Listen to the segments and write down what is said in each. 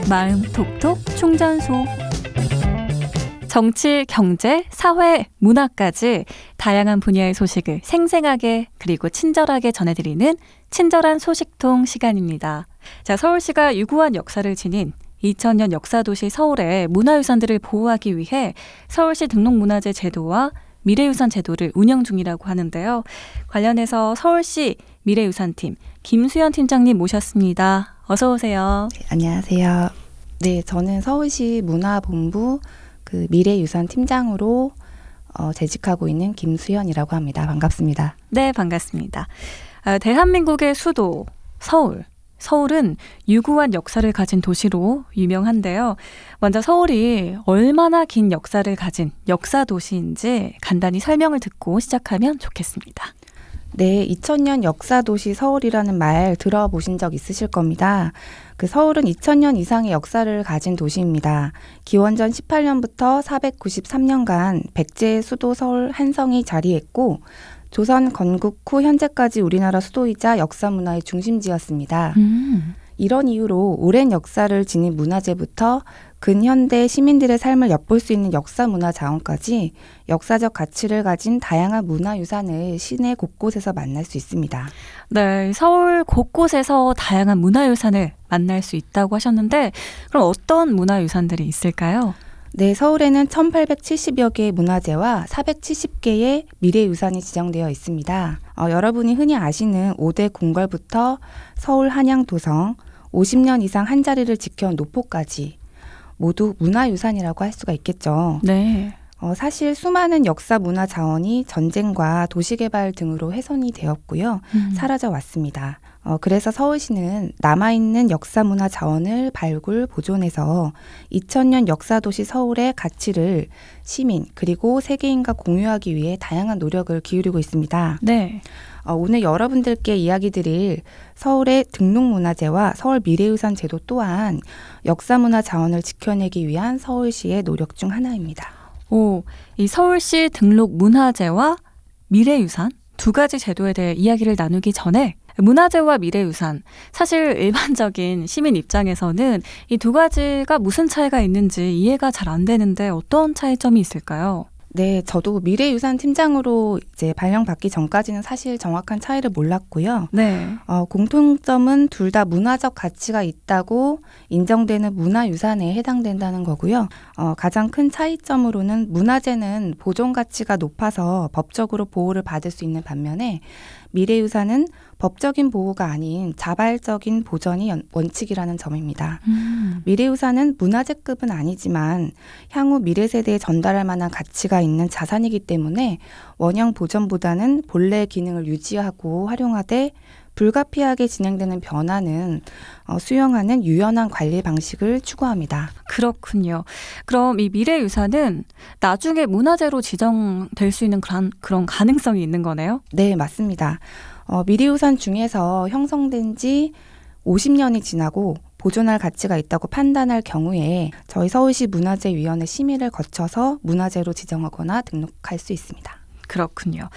마음 톡톡 충전소. 정치, 경제, 사회, 문화까지 다양한 분야의 소식을 생생하게 그리고 친절하게 전해드리는 친절한 소식통 시간입니다. 자, 서울시가 유구한 역사를 지닌 2000년 역사도시 서울의 문화유산들을 보호하기 위해 서울시 등록문화재 제도와 미래유산 제도를 운영 중이라고 하는데요. 관련해서 서울시 미래유산팀 김수연 팀장님 모셨습니다. 어서 오세요. 네, 안녕하세요. 네, 저는 서울시 문화본부 미래유산 팀장으로 재직하고 있는 김수연이라고 합니다. 반갑습니다. 네, 반갑습니다. 대한민국의 수도 서울. 서울은 유구한 역사를 가진 도시로 유명한데요. 먼저 서울이 얼마나 긴 역사를 가진 역사 도시인지 간단히 설명을 듣고 시작하면 좋겠습니다. 네, 2000년 역사도시 서울이라는 말 들어보신 적 있으실 겁니다. 서울은 2000년 이상의 역사를 가진 도시입니다. 기원전 18년부터 493년간 백제의 수도 서울 한성이 자리했고 조선 건국 후 현재까지 우리나라 수도이자 역사 문화의 중심지였습니다. 이런 이유로 오랜 역사를 지닌 문화재부터 근현대 시민들의 삶을 엿볼 수 있는 역사 문화 자원까지 역사적 가치를 가진 다양한 문화유산을 시내 곳곳에서 만날 수 있습니다. 네, 서울 곳곳에서 다양한 문화유산을 만날 수 있다고 하셨는데 그럼 어떤 문화유산들이 있을까요? 네, 서울에는 1870여 개의 문화재와 470개의 미래유산이 지정되어 있습니다. 여러분이 흔히 아시는 5대 궁궐부터 서울 한양도성, 50년 이상 한자리를 지켜온 노포까지 모두 문화유산이라고 할 수가 있겠죠. 네. 사실 수많은 역사 문화 자원이 전쟁과 도시개발 등으로 훼손이 되었고요. 사라져 왔습니다. 그래서 서울시는 남아있는 역사 문화 자원을 발굴, 보존해서 2000년 역사도시 서울의 가치를 시민 그리고 세계인과 공유하기 위해 다양한 노력을 기울이고 있습니다. 네. 오늘 여러분들께 이야기 드릴 서울의 등록문화재와 서울 미래유산 제도 또한 역사문화 자원을 지켜내기 위한 서울시의 노력 중 하나입니다. 이 서울시 등록문화재와 미래유산 두 가지 제도에 대해 이야기를 나누기 전에 문화재와 미래유산, 사실 일반적인 시민 입장에서는 이 두 가지가 무슨 차이가 있는지 이해가 잘 안 되는데 어떤 차이점이 있을까요? 네, 저도 미래유산 팀장으로 이제 발령받기 전까지는 사실 정확한 차이를 몰랐고요. 네. 공통점은 둘 다 문화적 가치가 있다고 인정되는 문화유산에 해당된다는 거고요. 가장 큰 차이점으로는 문화재는 보존 가치가 높아서 법적으로 보호를 받을 수 있는 반면에 미래유산은 법적인 보호가 아닌 자발적인 보전이 원칙이라는 점입니다. 미래유산은 문화재급은 아니지만 향후 미래 세대에 전달할 만한 가치가 있는 자산이기 때문에 원형 보전보다는 본래의 기능을 유지하고 활용하되 불가피하게 진행되는 변화는 수용하는 유연한 관리 방식을 추구합니다. 그렇군요. 그럼 이 미래유산은 나중에 문화재로 지정될 수 있는 그런 가능성이 있는 거네요? 네, 맞습니다. 미래유산 중에서 형성된 지 50년이 지나고 보존할 가치가 있다고 판단할 경우에 저희 서울시 문화재위원회 심의를 거쳐서 문화재로 지정하거나 등록할 수 있습니다. 그렇군요.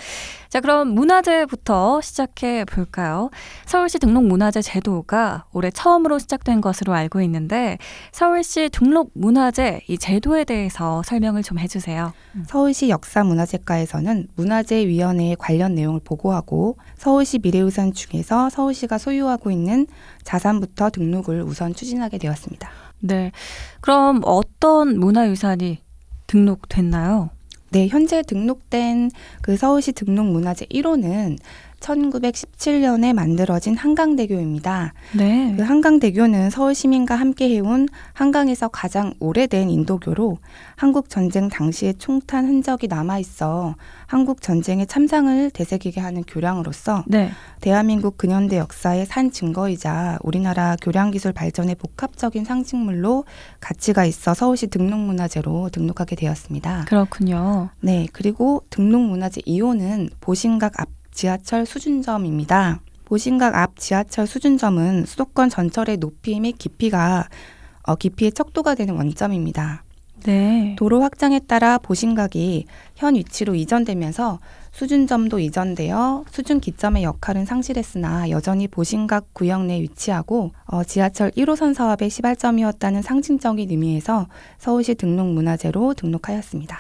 자, 그럼 문화재부터 시작해 볼까요? 서울시 등록문화재 제도가 올해 처음으로 시작된 것으로 알고 있는데 서울시 등록문화재 이 제도에 대해서 설명을 좀 해주세요. 서울시 역사문화재과에서는 문화재위원회에 관련 내용을 보고하고 서울시 미래유산 중에서 서울시가 소유하고 있는 자산부터 등록을 우선 추진하게 되었습니다. 네, 그럼 어떤 문화유산이 등록됐나요? 네, 현재 등록된 서울시 등록문화재 1호는 1917년에 만들어진 한강대교입니다. 네. 한강대교는 서울 시민과 함께 해온 한강에서 가장 오래된 인도교로 한국 전쟁 당시의 총탄 흔적이 남아있어 한국 전쟁의 참상을 되새기게 하는 교량으로서 네. 대한민국 근현대 역사의 산 증거이자 우리나라 교량기술 발전의 복합적인 상징물로 가치가 있어 서울시 등록문화재로 등록하게 되었습니다. 그렇군요. 네, 그리고 등록문화재 2호는 보신각 앞 지하철 수준점입니다. 보신각 앞 지하철 수준점은 수도권 전철의 높이 및 깊이의 척도가 되는 원점입니다. 네. 도로 확장에 따라 보신각이 현 위치로 이전되면서 수준점도 이전되어 수준 기점의 역할은 상실했으나 여전히 보신각 구역 내 위치하고 지하철 1호선 사업의 시발점이었다는 상징적인 의미에서 서울시 등록문화재로 등록하였습니다.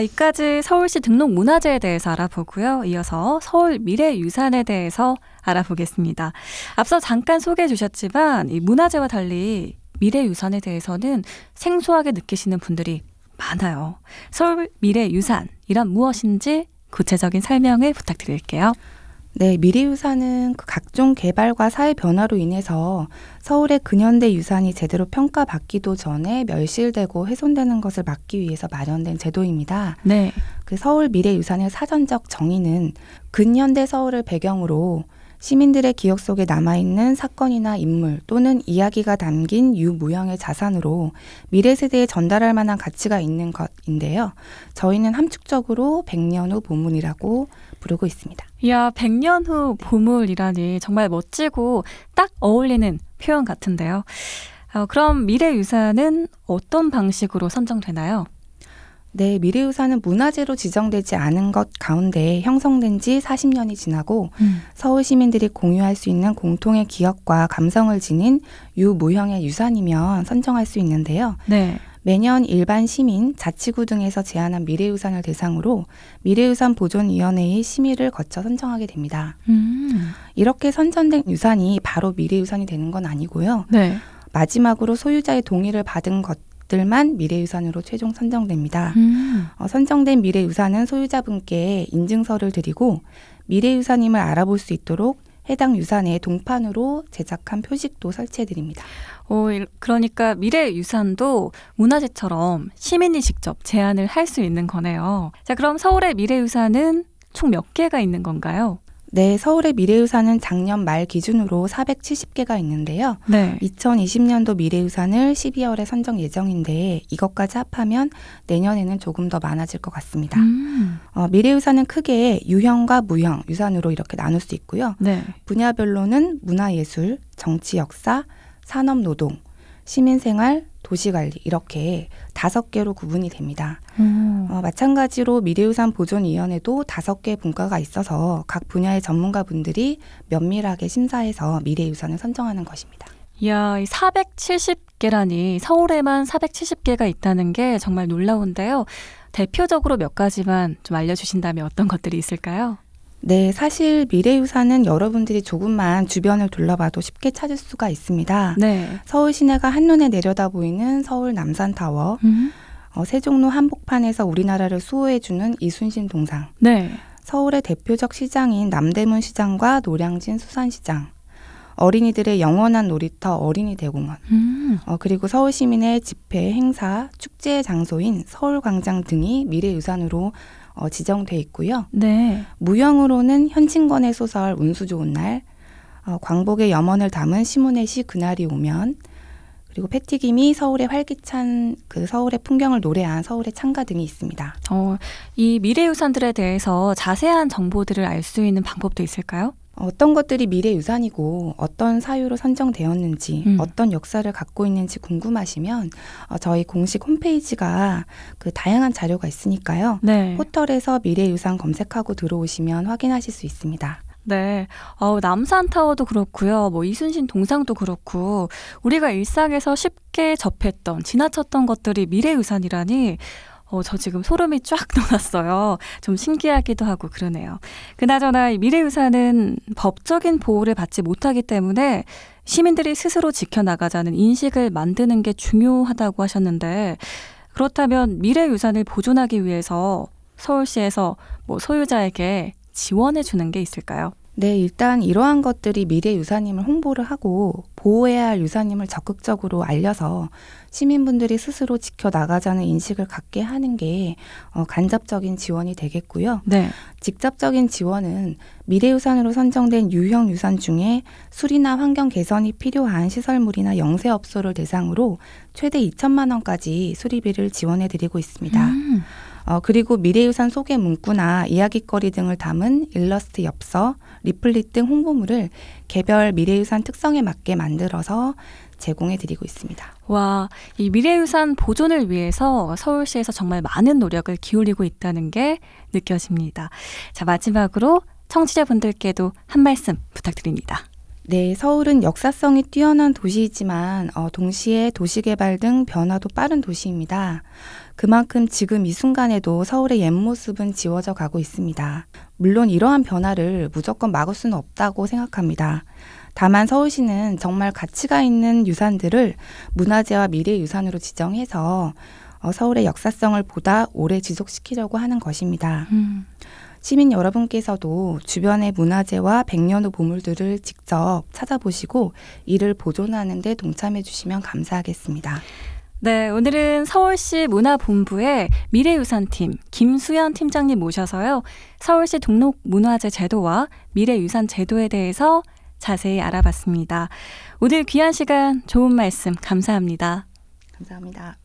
이까지 서울시 등록문화재에 대해서 알아보고요. 이어서 서울 미래유산에 대해서 알아보겠습니다. 앞서 잠깐 소개해 주셨지만 이 문화재와 달리 미래유산에 대해서는 생소하게 느끼시는 분들이 많아요. 서울 미래유산이란 무엇인지 구체적인 설명을 부탁드릴게요. 네, 미래유산은 그 각종 개발과 사회 변화로 인해서 서울의 근현대 유산이 제대로 평가받기도 전에 멸실되고 훼손되는 것을 막기 위해서 마련된 제도입니다. 네. 그 서울 미래유산의 사전적 정의는 근현대 서울을 배경으로 시민들의 기억 속에 남아있는 사건이나 인물 또는 이야기가 담긴 유무형의 자산으로 미래 세대에 전달할 만한 가치가 있는 것인데요. 저희는 함축적으로 100년 후 보물이라고 부르고 있습니다. 이야, 100년 후 보물이라니 정말 멋지고 딱 어울리는 표현 같은데요. 그럼 미래유산은 어떤 방식으로 선정되나요? 네, 미래유산은 문화재로 지정되지 않은 것 가운데 형성된 지 40년이 지나고 서울 시민들이 공유할 수 있는 공통의 기억과 감성을 지닌 유무형의 유산이면 선정할 수 있는데요. 네. 매년 일반 시민, 자치구 등에서 제안한 미래유산을 대상으로 미래유산 보존위원회의 심의를 거쳐 선정하게 됩니다. 이렇게 선정된 유산이 바로 미래유산이 되는 건 아니고요. 네. 마지막으로 소유자의 동의를 받은 것들만 미래유산으로 최종 선정됩니다. 선정된 미래유산은 소유자분께 인증서를 드리고 미래유산임을 알아볼 수 있도록 해당 유산에 동판으로 제작한 표식도 설치해드립니다. 그러니까 미래유산도 문화재처럼 시민이 직접 제안을 할 수 있는 거네요. 자, 그럼 서울의 미래유산은 총 몇 개가 있는 건가요? 네, 서울의 미래유산은 작년 말 기준으로 470개가 있는데요. 네. 2020년도 미래유산을 12월에 선정 예정인데 이것까지 합하면 내년에는 조금 더 많아질 것 같습니다. 미래유산은 크게 유형과 무형, 유산으로 이렇게 나눌 수 있고요. 네. 분야별로는 문화예술, 정치역사, 산업노동, 시민생활, 도시관리 이렇게 5개로 구분이 됩니다. 마찬가지로 미래유산 보존위원회도 5개 분과가 있어서 각 분야의 전문가분들이 면밀하게 심사해서 미래유산을 선정하는 것입니다. 이야, 470개라니 서울에만 470개가 있다는 게 정말 놀라운데요. 대표적으로 몇 가지만 좀 알려주신다면 어떤 것들이 있을까요? 네, 사실 미래유산은 여러분들이 조금만 주변을 둘러봐도 쉽게 찾을 수가 있습니다. 네. 서울 시내가 한눈에 내려다 보이는 서울 남산타워, 세종로 한복판에서 우리나라를 수호해주는 이순신 동상, 네. 서울의 대표적 시장인 남대문 시장과 노량진 수산시장, 어린이들의 영원한 놀이터 어린이대공원, 그리고 서울 시민의 집회, 행사, 축제의 장소인 서울광장 등이 미래유산으로 지정돼 있고요. 네. 무형으로는 현진건의 소설 운수 좋은 날, 광복의 염원을 담은 시문의 시 그날이 오면, 그리고 패티김이 서울의 활기찬 그 서울의 풍경을 노래한 서울의 창가 등이 있습니다. 이 미래유산들에 대해서 자세한 정보들을 알 수 있는 방법도 있을까요? 어떤 것들이 미래유산이고 어떤 사유로 선정되었는지 어떤 역사를 갖고 있는지 궁금하시면 저희 공식 홈페이지가 그 다양한 자료가 있으니까요. 네. 포털에서 미래유산 검색하고 들어오시면 확인하실 수 있습니다. 네. 남산타워도 그렇고요. 이순신 동상도 그렇고 우리가 일상에서 쉽게 접했던 지나쳤던 것들이 미래유산이라니 저 지금 소름이 쫙 돋았어요. 좀 신기하기도 하고 그러네요. 그나저나 미래유산은 법적인 보호를 받지 못하기 때문에 시민들이 스스로 지켜나가자는 인식을 만드는 게 중요하다고 하셨는데 그렇다면 미래유산을 보존하기 위해서 서울시에서 소유자에게 지원해 주는 게 있을까요? 네, 일단 이러한 것들이 미래유산임을 홍보를 하고 보호해야 할 유산임을 적극적으로 알려서 시민분들이 스스로 지켜나가자는 인식을 갖게 하는 게 간접적인 지원이 되겠고요. 네. 직접적인 지원은 미래유산으로 선정된 유형 유산 중에 수리나 환경 개선이 필요한 시설물이나 영세업소를 대상으로 최대 2천만 원까지 수리비를 지원해드리고 있습니다. 그리고 미래유산 소개 문구나 이야깃거리 등을 담은 일러스트 엽서, 리플릿 등 홍보물을 개별 미래유산 특성에 맞게 만들어서 제공해 드리고 있습니다. 와, 이 미래유산 보존을 위해서 서울시에서 정말 많은 노력을 기울이고 있다는 게 느껴집니다. 자, 마지막으로 청취자분들께도 한 말씀 부탁드립니다. 네, 서울은 역사성이 뛰어난 도시이지만 동시에 도시개발 등 변화도 빠른 도시입니다. 그만큼 지금 이 순간에도 서울의 옛 모습은 지워져 가고 있습니다. 물론 이러한 변화를 무조건 막을 수는 없다고 생각합니다. 다만 서울시는 정말 가치가 있는 유산들을 문화재와 미래유산으로 지정해서 서울의 역사성을 보다 오래 지속시키려고 하는 것입니다. 시민 여러분께서도 주변의 문화재와 100년 후 보물들을 직접 찾아보시고 이를 보존하는 데 동참해 주시면 감사하겠습니다. 네, 오늘은 서울시 문화본부의 미래유산팀 김수연 팀장님 모셔서요. 서울시 등록문화재 제도와 미래유산 제도에 대해서 자세히 알아봤습니다. 오늘 귀한 시간 좋은 말씀 감사합니다. 감사합니다.